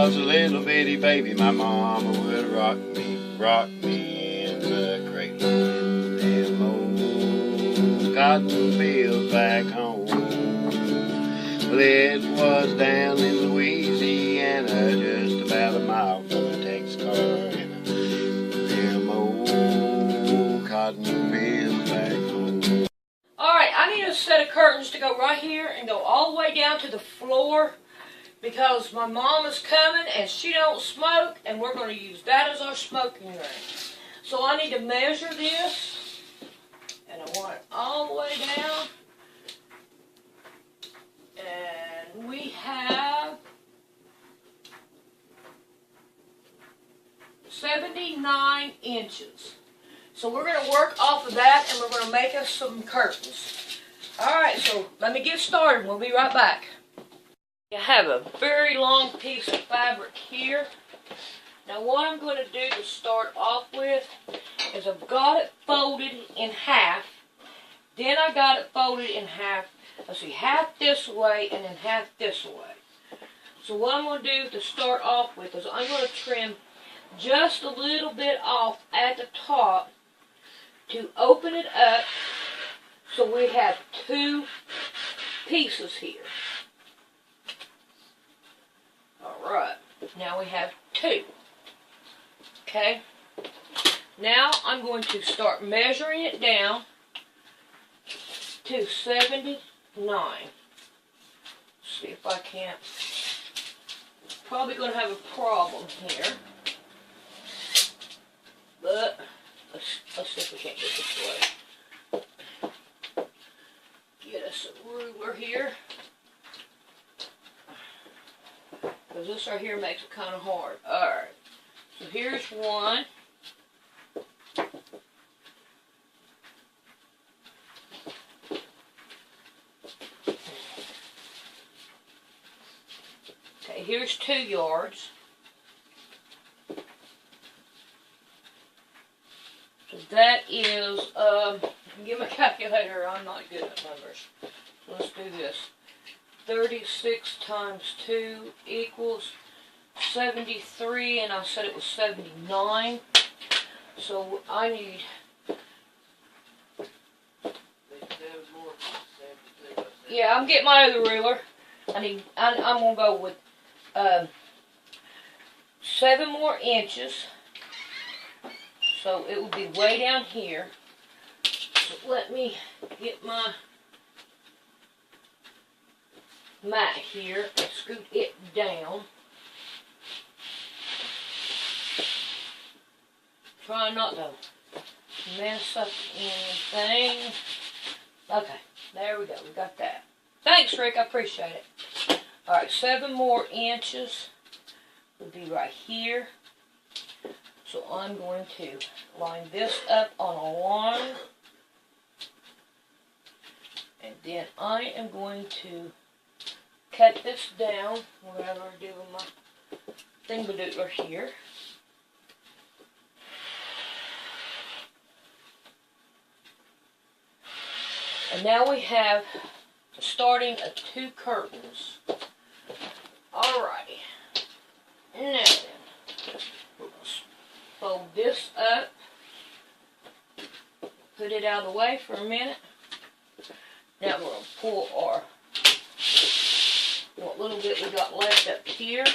was a little bitty baby, my mama would rock me in the cradle in them old cotton fields back home. Well, it was down in Louisiana, just about a mile from the Texarkana. Them old cotton fields back home. Alright, I need a set of curtains to go right here and go all the way down to the floor, because my mom is coming and she don't smoke, and we're going to use that as our smoking room. So I need to measure this, and I want it all the way down. And we have 79 inches. So we're going to work off of that, and we're going to make us some curtains. Alright, so let me get started. We'll be right back. I have a very long piece of fabric here. Now what I'm going to do to start off with is I've got it folded in half. Then I got it folded in half. Let's see, half this way and then half this way. So what I'm going to do to start off with is I'm going to trim just a little bit off at the top to open it up so we have two pieces here. Alright, now we have two. Okay, now I'm going to start measuring it down to 79. See if I can't. Probably going to have a problem here. But let's see if we can't get this way. Get us a ruler here. Because this right here makes it kind of hard. Alright. So here's one. Okay, here's 2 yards. So that is, give me a calculator, I'm not good at numbers. So let's do this. 36 times 2 equals 73, and I said it was 79. So I need... Yeah, I'm getting my other ruler. I'm going to go with 7 more inches. So it will be way down here. So let me get my mat here and scoot it down. Try not to mess up anything. Okay, there we go. We got that. Thanks, Rick. I appreciate it. Alright, 7 more inches will be right here. So I'm going to line this up on a line. And then I am going to cut this down wherever I do my thingamadooter here. And now we have starting of 2 curtains. Alrighty. Now then, we're going to fold this up. Put it out of the way for a minute. Now we're going to pull our what little bit we got left up here.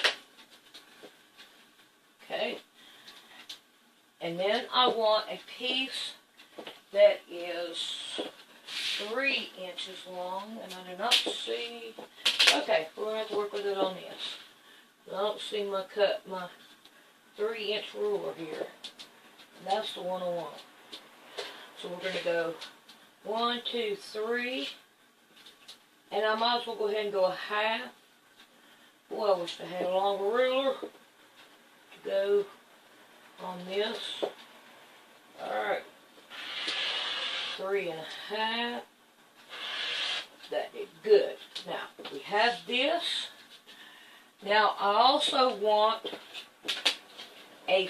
Okay. And then I want a piece that is 3 inches long, and I do not see... Okay, we're going to have to work with it on this. I don't see my 3-inch ruler here. That's the one I want. So we're going to go 1, 2, 3. And I might as well go ahead and go a half. Boy, I wish I had a longer ruler to go on this. Alright. 3 1/2. That did good. Now, we have this. Now, I also want a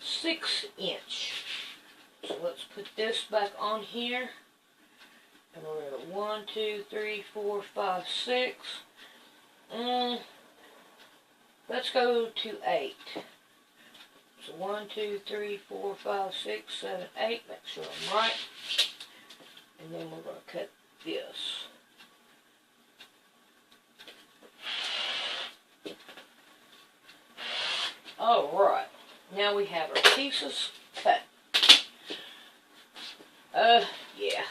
6-inch. So let's put this back on here. And we're at 1, 2, 3, 4, 5, 6. let's go to 8. So 1, 2, 3, 4, 5, 6, 7, 8. Make sure I'm right. And then we're going to cut this. Alright. Now we have our pieces cut. Yeah.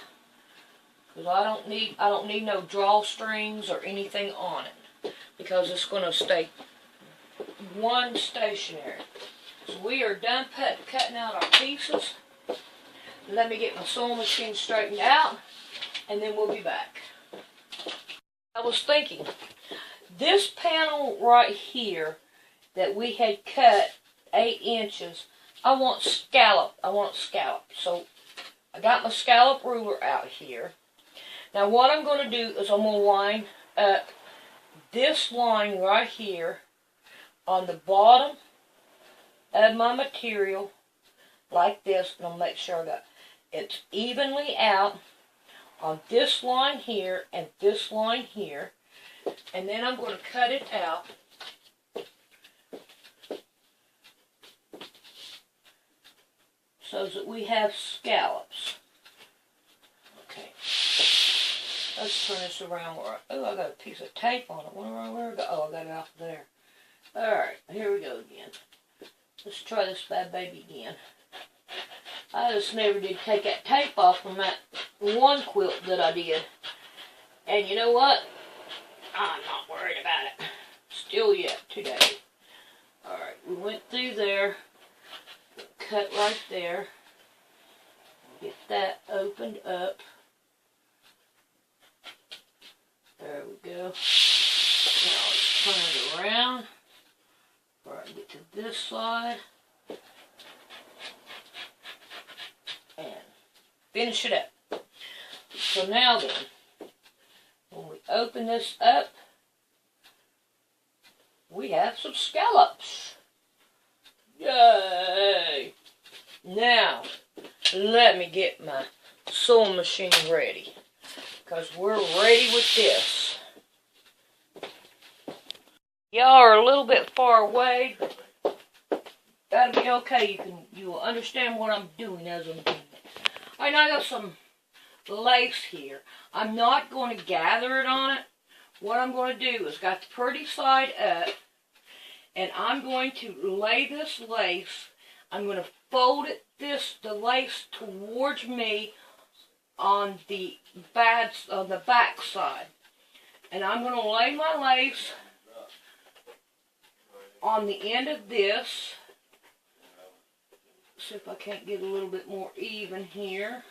Because I don't need no drawstrings or anything on it. Because it's going to stay one stationary. So we are done cutting out our pieces. Let me get my sewing machine straightened out, and then we'll be back. I was thinking, this panel right here that we had cut 8 inches, I want scallop. So I got my scallop ruler out here. Now what I'm going to do is I'm going to line up this line right here on the bottom of my material like this, and I'll make sure that it's evenly out on this line here and this line here, and then I'm going to cut it out so that we have scallops. Okay, let's turn this around where I got a piece of tape on it. Where it go? Oh, I got it off there. Alright, here we go again. Let's try this bad baby again. I just never did take that tape off from that one quilt that I did. And you know what? I'm not worried about it. Still yet today. Alright, we went through there. Cut right there. Get that opened up. There we go. Now let's turn it around. Before I get to this side. And finish it up. So now then, when we open this up, we have some scallops. Yay! Now, let me get my sewing machine ready, because we're ready with this. Y'all are a little bit far away, but that'll be okay. You will understand what I'm doing as I'm doing it. Alright, now I got some lace here. I'm not going to gather it on it. What I'm going to do is got the pretty side up, and I'm going to lay this lace. I'm going to fold the lace towards me on the back side, and I'm going to lay my lace on the end of this. See if I can't get a little bit more even here.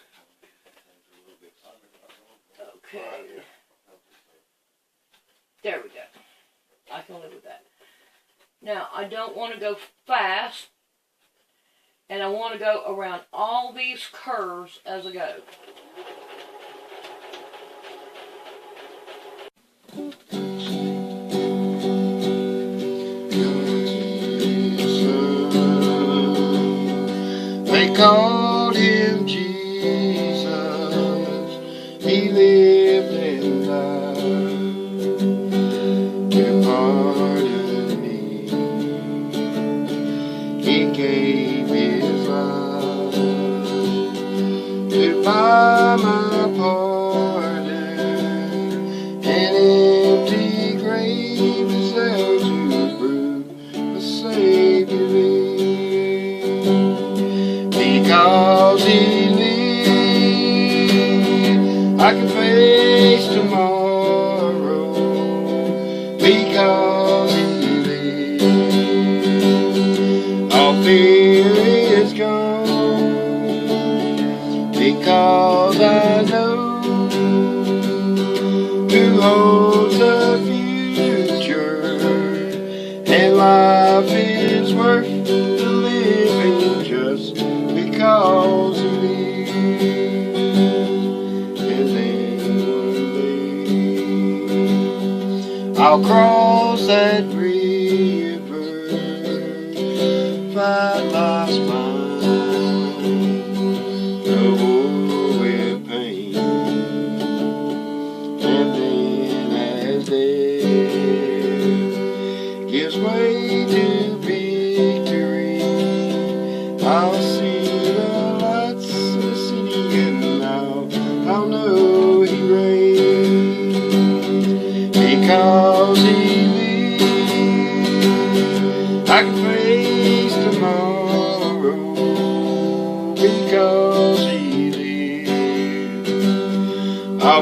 Okay. There we go. I can live with that. Now, I don't want to go fast, and I want to go around all these curves as I go. They called him Jesus. He lived and died to pardon me. He gave his life to buy my pardon. An empty grave is there to prove the Savior lives. Because he lived, I can face tomorrow. Because he lived, all fear is gone. Because I know who holds the future, and life is worth the living just because he lives. And then one day I'll cross that river, fight life's mine, no war with pain. And then as death gives way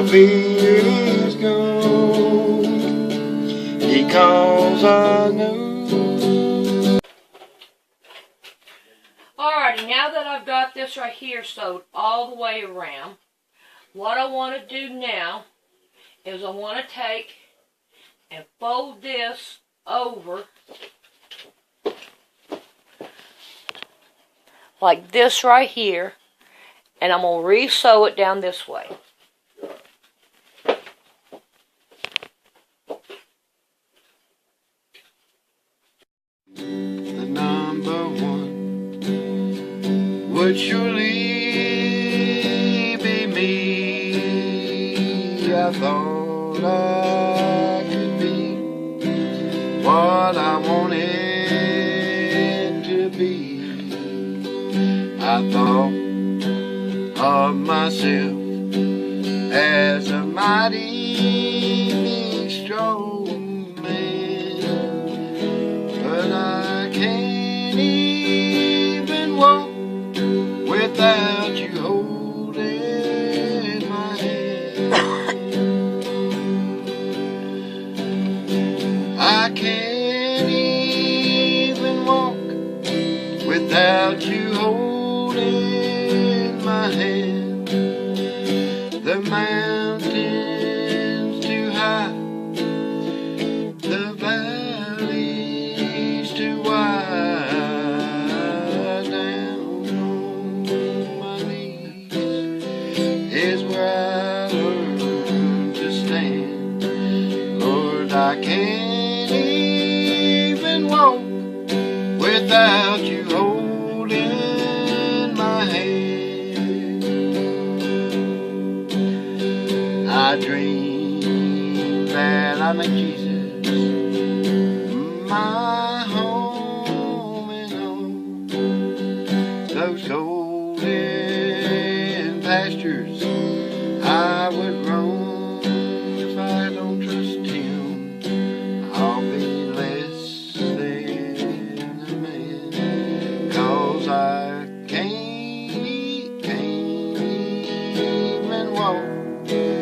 fear is gone, because I know. Alrighty, now that I've got this right here sewed all the way around, what I want to do now is I want to take and fold this over like this right here, and I'm going to re-sew it down this way. The number one would surely be me. I thought I could be what I wanted to be. I thought of myself as a mighty strong man, but I can't even walk without you holding my hand. I can't even walk without you holding my hand. The mountain's too high, the valley's too wide. Down on my knees is where I learn to stand. Lord, I can't even walk without you holding my hand. I dream that I make Jesus my home and home. Those golden pastures I would roam. If I don't trust Him, I'll be less than a man. 'Cause I can't even walk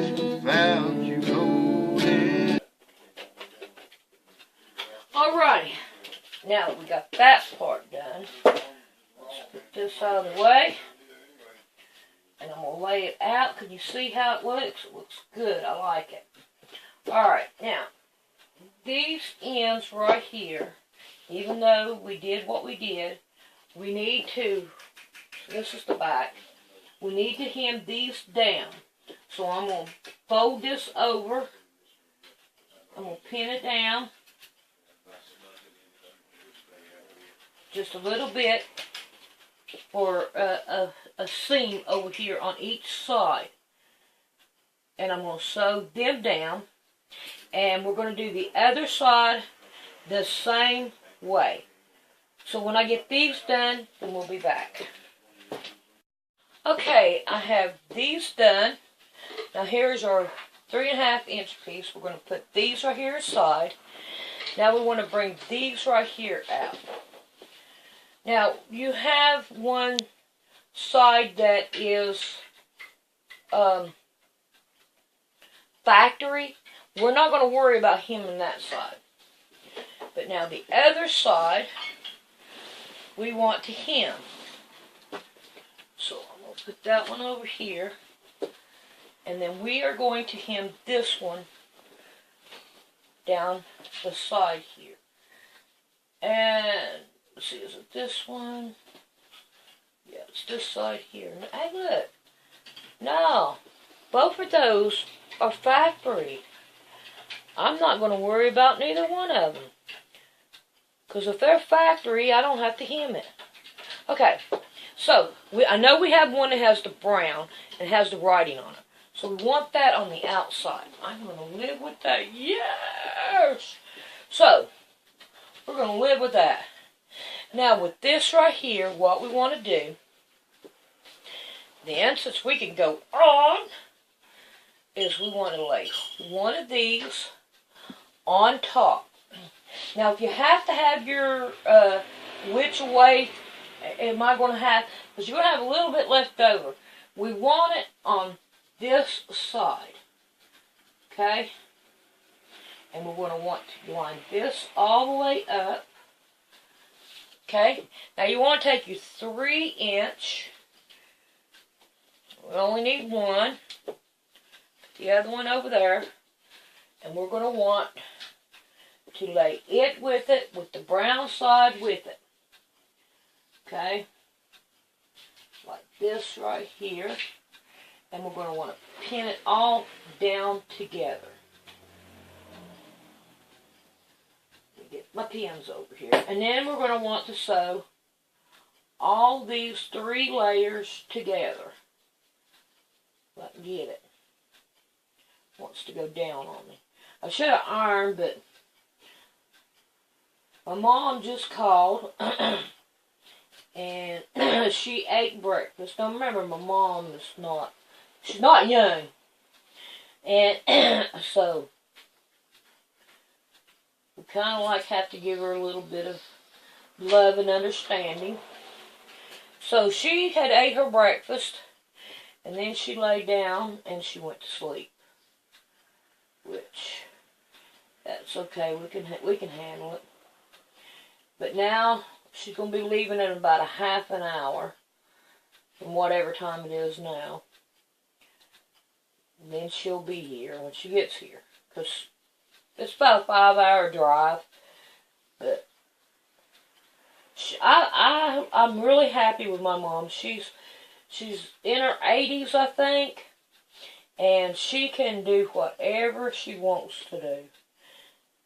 without you holding. Alrighty, now that we got that part done, let's put this out of the way, and I'm going to lay it out. Can you see how it looks? It looks good. I like it. Alright, now, these ends right here, even though we did what we did, we need to, this is the back, we need to hem these down. So I'm going to fold this over, I'm going to pin it down just a little bit for a seam over here on each side. And I'm going to sew them down. And we're going to do the other side the same way. So when I get these done, then we'll be back. Okay, I have these done. Now here's our 3.5 inch piece. We're going to put these right here aside. Now we want to bring these right here out. Now you have one side that is factory. We're not going to worry about hemming that side. But now the other side, we want to hem. So I'm going to put that one over here. And then we are going to hem this one down the side here. And, let's see, is it this one? Yeah, it's this side here. Hey, look. No, both of those are factory. I'm not going to worry about neither one of them. Because if they're factory, I don't have to hem it. Okay, so I know we have one that has the brown and has the writing on it. So we want that on the outside. I'm going to live with that. Yes! So, we're going to live with that. Now, with this right here, what we want to do, then, since we can go on, is we want to lay one of these on top. Now, if you have to have your, which way am I going to have, because you're going to have a little bit left over. We want it on this side. Okay? And we're going to want to line this all the way up. Okay? Now you want to take your 3-inch. We only need one. Put the other one over there. And we're going to want to lay it with the brown side with it. Okay? Like this right here. And we're going to want to pin it all down together. Let me get my pins over here. And then we're going to want to sew all these 3 layers together. Let me get it. Wants to go down on me. I should have ironed, but my mom just called and she ate breakfast. Now remember, my mom is not, she's not young. And so we kind of like have to give her a little bit of love and understanding. So she had ate her breakfast, and then she lay down and she went to sleep. Which, that's okay, we can handle it. But now, she's going to be leaving in about a half an hour, from whatever time it is now. And then she'll be here when she gets here. Because it's about a 5-hour drive. But I'm really happy with my mom. She's in her 80s, I think. And she can do whatever she wants to do.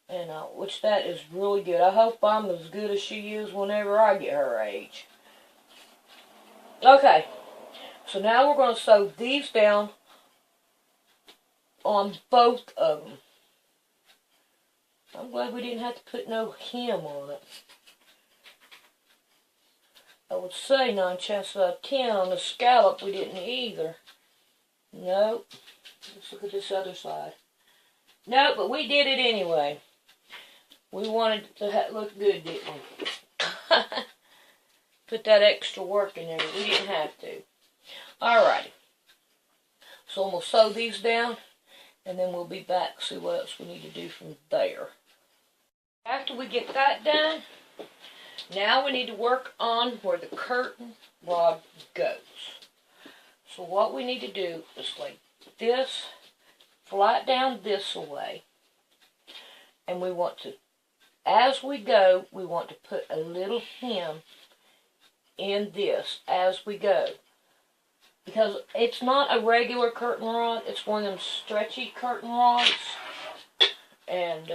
And which that is really good. I hope I'm as good as she is whenever I get her age. Okay. So now we're going to sew these down on both of them. I'm glad we didn't have to put no hem on it. I would say 9 chances out of 10 on the scallop we didn't either. Nope. Let's look at this other side. Nope, but we did it anyway. We wanted it to look good, didn't we? Put that extra work in there, but we didn't have to. Alrighty. So I'm going to sew these down, and then we'll be back to see what else we need to do from there. After we get that done, now we need to work on where the curtain rod goes. So what we need to do is lay this flat down this way. And we want to, as we go, we want to put a little hem in this as we go. Because it's not a regular curtain rod, it's one of them stretchy curtain rods. And,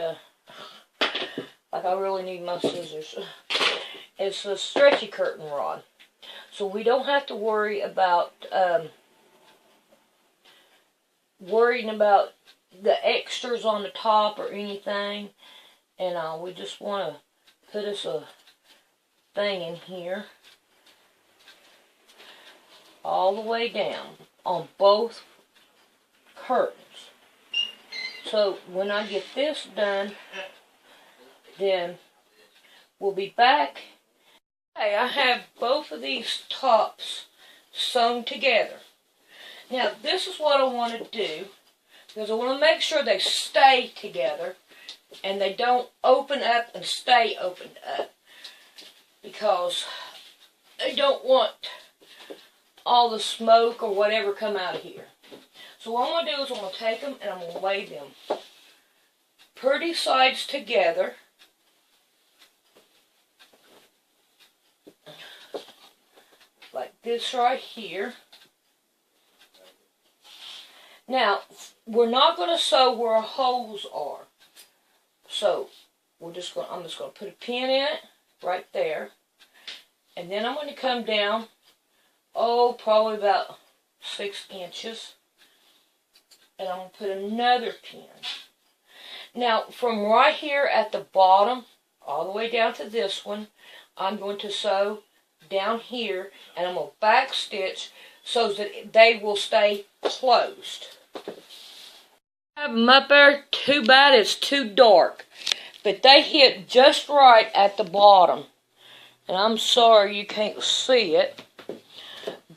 like I really need my scissors. It's a stretchy curtain rod. So we don't have to worry about worrying about the extras on the top or anything. And we just want to put us a thing in here all the way down on both curtains. So when I get this done, then we'll be back. Okay, I have both of these tops sewn together. Now, this is what I want to do, because I want to make sure they stay together, and they don't open up and stay opened up, because I don't want all the smoke or whatever come out of here. So what I'm going to do is I'm going to take them and I'm going to lay them pretty sides together. Like this right here. Now, we're not going to sew where our holes are. So, I'm just going to put a pin in it right there. And then I'm going to come down, probably about 6 inches. And I'm going to put another pin. Now, from right here at the bottom, all the way down to this one, I'm going to sew down here, and I'm going to back stitch so that they will stay closed. I have them up there. Too bad it's too dark, but they hit just right at the bottom, and I'm sorry you can't see it,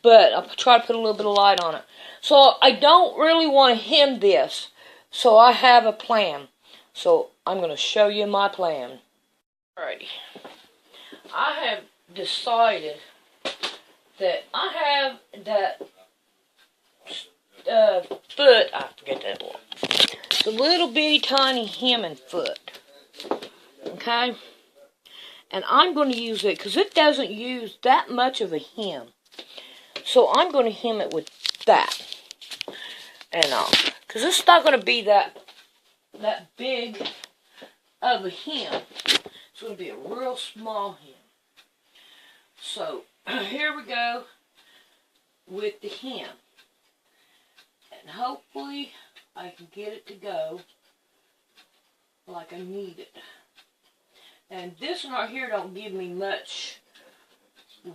but I'll try to put a little bit of light on it. So I don't really want to hem this, So I have a plan. So I'm going to show you my plan. Alrighty. I have decided that I have that foot, I forget that one. It's a little bitty tiny hemming foot. Okay? And I'm going to use it because it doesn't use that much of a hem. So I'm going to hem it with that. And because it's not going to be that big of a hem. It's going to be a real small hem. So here we go with the hem. And hopefully I can get it to go like I need it. And this one right here don't give me much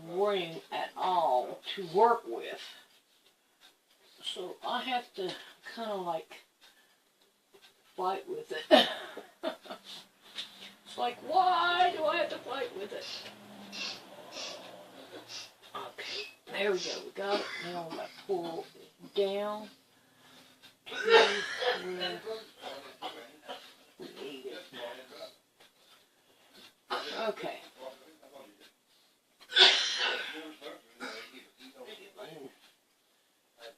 room at all to work with. So I have to kind of like fight with it. It's like, why do I have to fight with it? Okay, there we go. We got it. Now I'm going to pull it down to where we need it. Okay.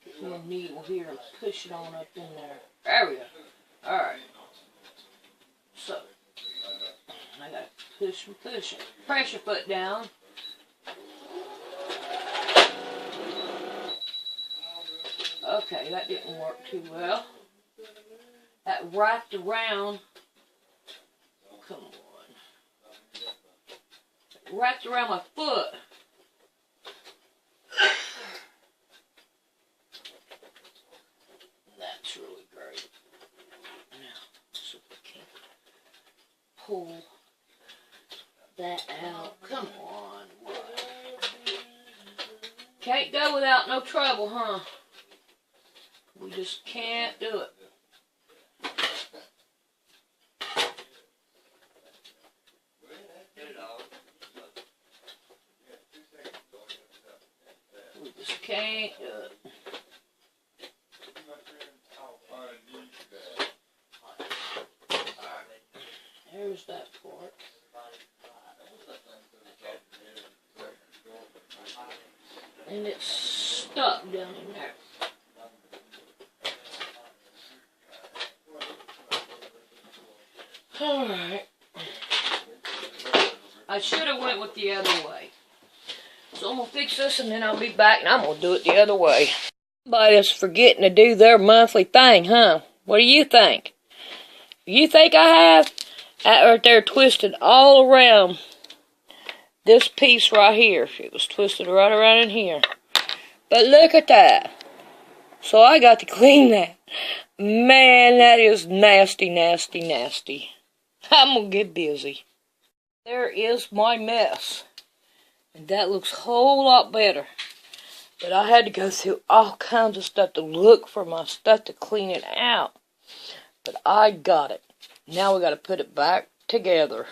Get my needle here and push it on up in there. There we go. Alright. So, I gotta push and push it. Pressure foot down. Okay, that didn't work too well. That wrapped around. Come on. Wrapped around my foot. That's really great. Now, so we can pull that out. Come on. Can't go without no trouble, huh? We just can't do it. We just can't do it. There's that part. And it's stuck down in there. Alright. I should have went with the other way. So I'm going to fix this and then I'll be back and I'm going to do it the other way. Somebody's forgetting to do their monthly thing, huh? What do you think? You think I have? That right there twisted all around this piece right here. It was twisted right around in here. But look at that. So I got to clean that. Man, that is nasty, nasty, nasty. I'm going to get busy. There is my mess. And that looks a whole lot better. But I had to go through all kinds of stuff to look for my stuff to clean it out. But I got it. Now we got to put it back together.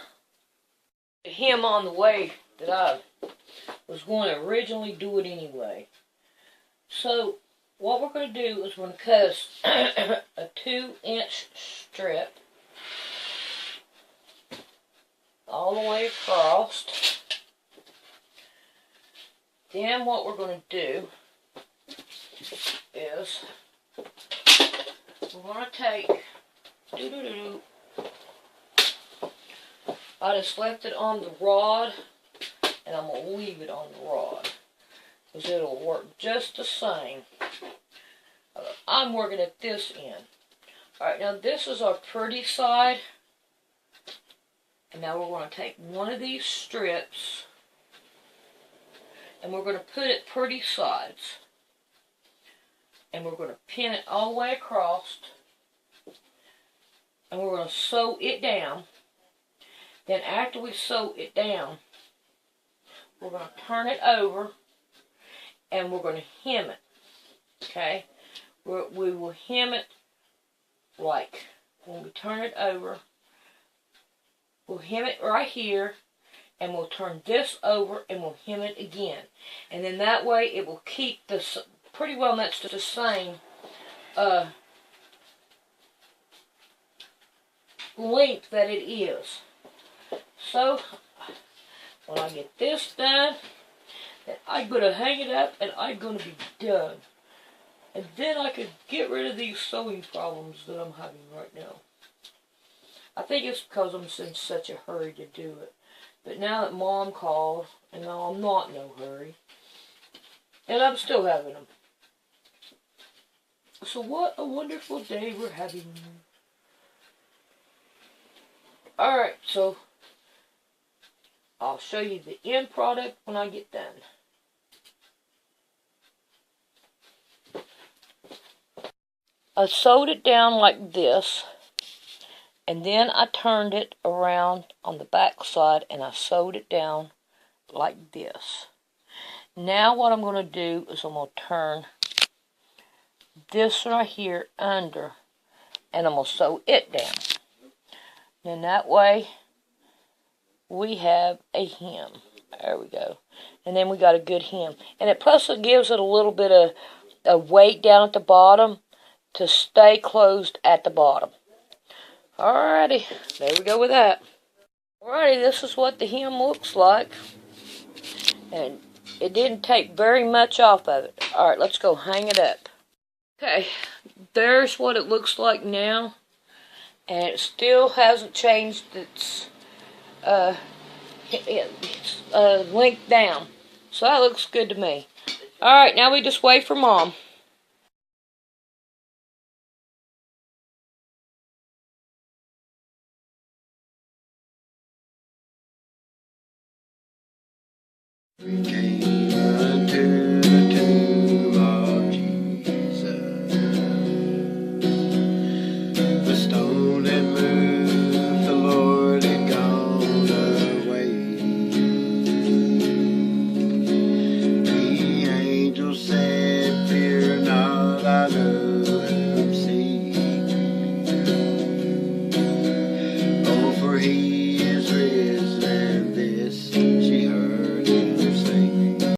The hem on the way that I was going to originally do it anyway. So what we're going to do is we're going to cut a 2-inch strip all the way across. Then what we're going to do is we're going to take I just left it on the rod and I'm going to leave it on the rod because it'll work just the same. I'm working at this end. Alright, now this is our pretty side. And now we're going to take one of these strips and we're going to put it pretty sides. And we're going to pin it all the way across. And we're going to sew it down. Then after we sew it down, we're going to turn it over and we're going to hem it. Okay? We will hem it like when we turn it over. We'll hem it right here and we'll turn this over and we'll hem it again. And then that way it will keep this pretty well much the same length that it is. So, when I get this done, then I'm going to hang it up and I'm going to be done. And then I could get rid of these sewing problems that I'm having right now. I think it's because I'm in such a hurry to do it. But now that Mom called, and now I'm not in no hurry, and I'm still having them. So what a wonderful day we're having. Alright, so I'll show you the end product when I get done. I sewed it down like this, and then I turned it around on the back side and I sewed it down like this. Now what I'm going to do is I'm going to turn this right here under and I'm going to sew it down. And that way we have a hem. There we go. And then we got a good hem. And it plus it gives it a little bit of a weight down at the bottom to stay closed at the bottom. Alrighty, there we go with that. Alrighty, this is what the hem looks like. And it didn't take very much off of it. Alright, let's go hang it up. Okay, there's what it looks like now. And it still hasn't changed its length down. So that looks good to me. Alright, now we just wait for Mom. We came unto the tomb.